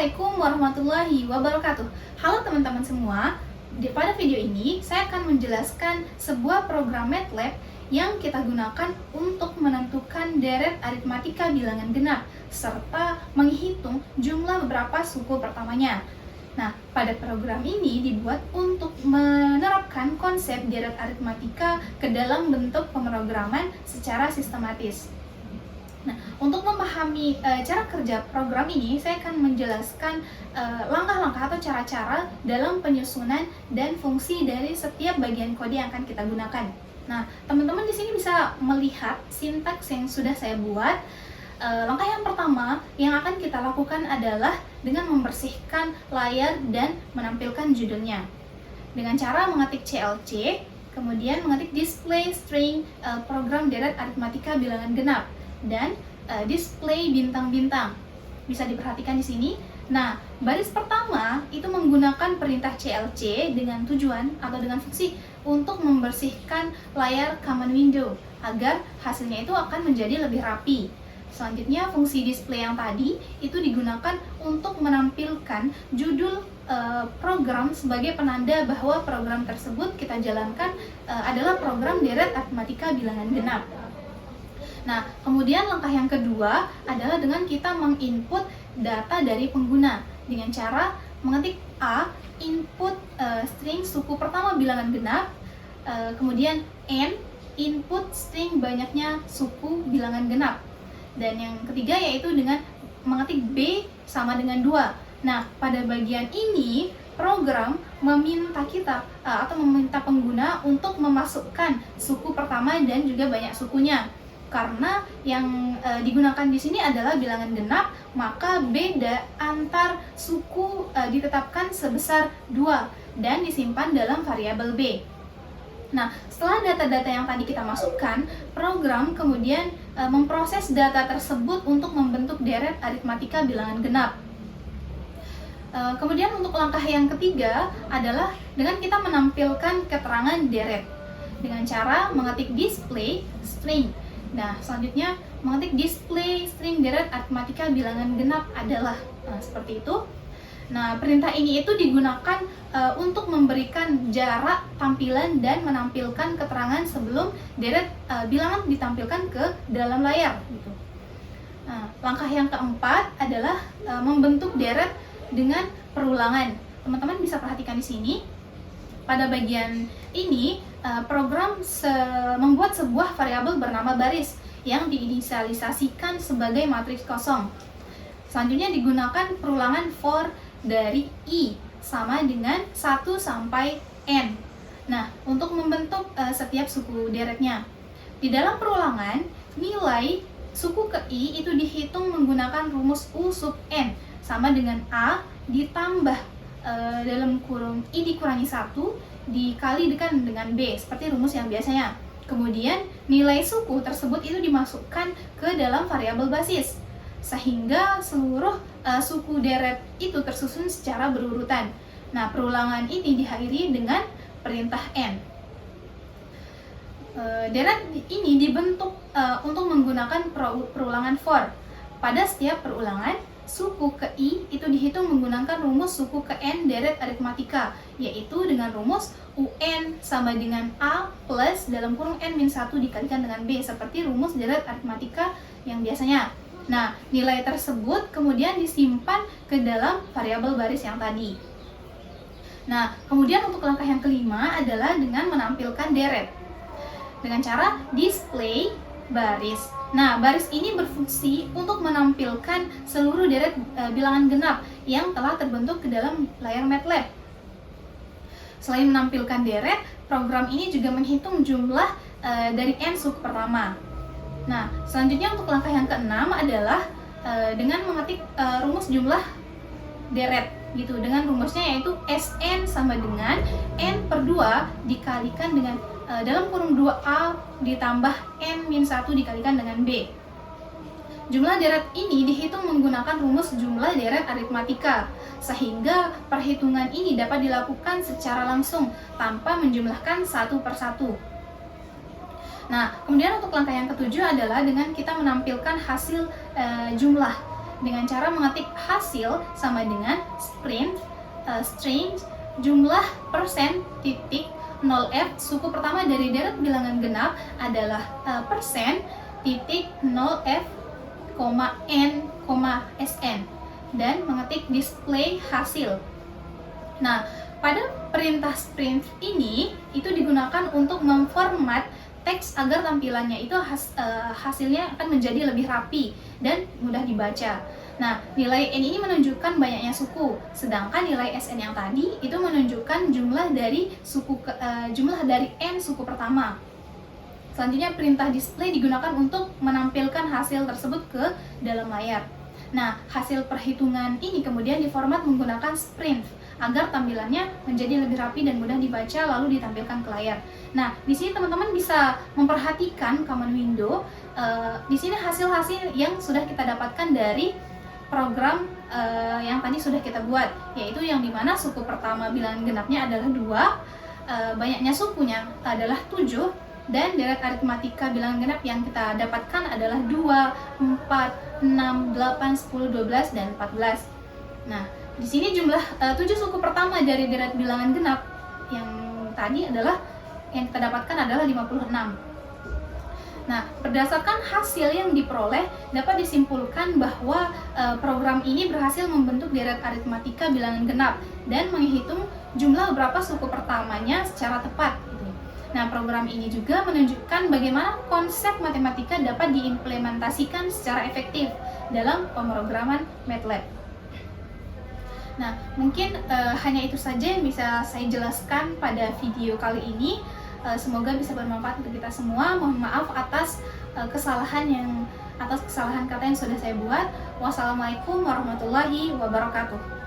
Assalamualaikum warahmatullahi wabarakatuh. Halo teman-teman semua. Pada video ini saya akan menjelaskan sebuah program MATLAB yang kita gunakan untuk menentukan deret aritmatika bilangan genap serta menghitung jumlah beberapa suku pertamanya. Nah, pada program ini dibuat untuk menerapkan konsep deret aritmatika ke dalam bentuk pemrograman secara sistematis. Nah, untuk memahami cara kerja program ini, saya akan menjelaskan langkah-langkah atau cara-cara dalam penyusunan dan fungsi dari setiap bagian kode yang akan kita gunakan. Nah, teman-teman di sini bisa melihat sintaks yang sudah saya buat. Langkah yang pertama yang akan kita lakukan adalah dengan membersihkan layar dan menampilkan judulnya. Dengan cara mengetik CLC, kemudian mengetik display string program deret aritmatika bilangan genap dan display bintang-bintang. Bisa diperhatikan di sini. Nah, baris pertama itu menggunakan perintah CLC dengan tujuan atau dengan fungsi untuk membersihkan layar command window agar hasilnya itu akan menjadi lebih rapi. Selanjutnya, fungsi display yang tadi itu digunakan untuk menampilkan judul program sebagai penanda bahwa program tersebut kita jalankan adalah program deret aritmatika bilangan genap. Nah, kemudian langkah yang kedua adalah dengan kita menginput data dari pengguna dengan cara mengetik A, input string suku pertama bilangan genap, kemudian N, input string banyaknya suku bilangan genap. Dan yang ketiga yaitu dengan mengetik B sama dengan 2. Nah, pada bagian ini program meminta kita atau meminta pengguna untuk memasukkan suku pertama dan juga banyak sukunya. Karena yang digunakan di sini adalah bilangan genap, maka beda antar suku ditetapkan sebesar 2 dan disimpan dalam variabel B. Nah, setelah data-data yang tadi kita masukkan, program kemudian memproses data tersebut untuk membentuk deret aritmatika bilangan genap. Kemudian untuk langkah yang ketiga adalah dengan kita menampilkan keterangan deret dengan cara mengetik display string. Nah, selanjutnya mengetik display string deret aritmatika bilangan genap adalah seperti itu. Nah, perintah ini itu digunakan untuk memberikan jarak tampilan dan menampilkan keterangan sebelum deret bilangan ditampilkan ke dalam layar gitu. Nah, langkah yang keempat adalah membentuk deret dengan perulangan. Teman-teman bisa perhatikan di sini. Pada bagian ini, program membuat sebuah variabel bernama baris yang diinisialisasikan sebagai matriks kosong. Selanjutnya digunakan perulangan for dari I sama dengan 1 sampai N. Nah, untuk membentuk setiap suku deretnya. Di dalam perulangan, nilai suku ke I itu dihitung menggunakan rumus U sub N sama dengan A ditambah dalam kurung I dikurangi 1 dikalikan dengan B seperti rumus yang biasanya. Kemudian nilai suku tersebut itu dimasukkan ke dalam variabel basis sehingga seluruh suku deret itu tersusun secara berurutan. Nah, perulangan ini diakhiri dengan perintah N. Deret ini dibentuk untuk menggunakan perulangan for. Pada setiap perulangan, suku ke I itu dihitung menggunakan rumus suku ke N deret aritmatika, yaitu dengan rumus UN sama dengan A plus dalam kurung N-1 dikalikan dengan B, seperti rumus deret aritmatika yang biasanya. Nah, nilai tersebut kemudian disimpan ke dalam variabel baris yang tadi. Nah, kemudian untuk langkah yang kelima adalah dengan menampilkan deret dengan cara display baris. Nah, baris ini berfungsi untuk menampilkan seluruh deret bilangan genap yang telah terbentuk ke dalam layar MATLAB. Selain menampilkan deret, program ini juga menghitung jumlah dari N suku pertama. Nah, selanjutnya untuk langkah yang keenam adalah dengan mengetik rumus jumlah deret gitu. Dengan rumusnya yaitu Sn sama dengan N per 2 dikalikan dengan dalam kurung 2A ditambah N-1 dikalikan dengan B. Jumlah deret ini dihitung menggunakan rumus jumlah deret aritmatika, sehingga perhitungan ini dapat dilakukan secara langsung tanpa menjumlahkan satu per satu. Nah, kemudian untuk langkah yang ketujuh adalah dengan kita menampilkan hasil jumlah. dengan cara mengetik hasil sama dengan string jumlah persen titik 0f suku pertama dari deret bilangan genap adalah persen titik 0f, n, sn, dan mengetik display hasil. Nah, pada perintah print ini itu digunakan untuk memformat teks agar tampilannya itu hasilnya akan menjadi lebih rapi dan mudah dibaca. Nah, nilai n ini menunjukkan banyaknya suku, sedangkan nilai sn yang tadi itu menunjukkan jumlah dari n suku pertama. Selanjutnya, perintah display digunakan untuk menampilkan hasil tersebut ke dalam layar. Nah, hasil perhitungan ini kemudian diformat menggunakan sprint agar tampilannya menjadi lebih rapi dan mudah dibaca lalu ditampilkan ke layar. Nah, di sini teman-teman bisa memperhatikan command window. Di sini hasil-hasil yang sudah kita dapatkan dari program yang tadi sudah kita buat, yaitu yang dimana suku pertama bilangan genapnya adalah 2, banyaknya sukunya adalah 7, dan deret aritmatika bilangan genap yang kita dapatkan adalah 2, 4, 6, 8, 10, 12, dan 14. Nah, di sini jumlah 7 suku pertama dari deret bilangan genap yang tadi adalah yang kita dapatkan adalah 56. Nah, berdasarkan hasil yang diperoleh, dapat disimpulkan bahwa program ini berhasil membentuk deret aritmatika bilangan genap dan menghitung jumlah berapa suku pertamanya secara tepat. Nah, program ini juga menunjukkan bagaimana konsep matematika dapat diimplementasikan secara efektif dalam pemrograman MATLAB. Nah, mungkin hanya itu saja yang bisa saya jelaskan pada video kali ini. Semoga bisa bermanfaat untuk kita semua. Mohon maaf atas kesalahan kata yang sudah saya buat. Wassalamualaikum warahmatullahi wabarakatuh.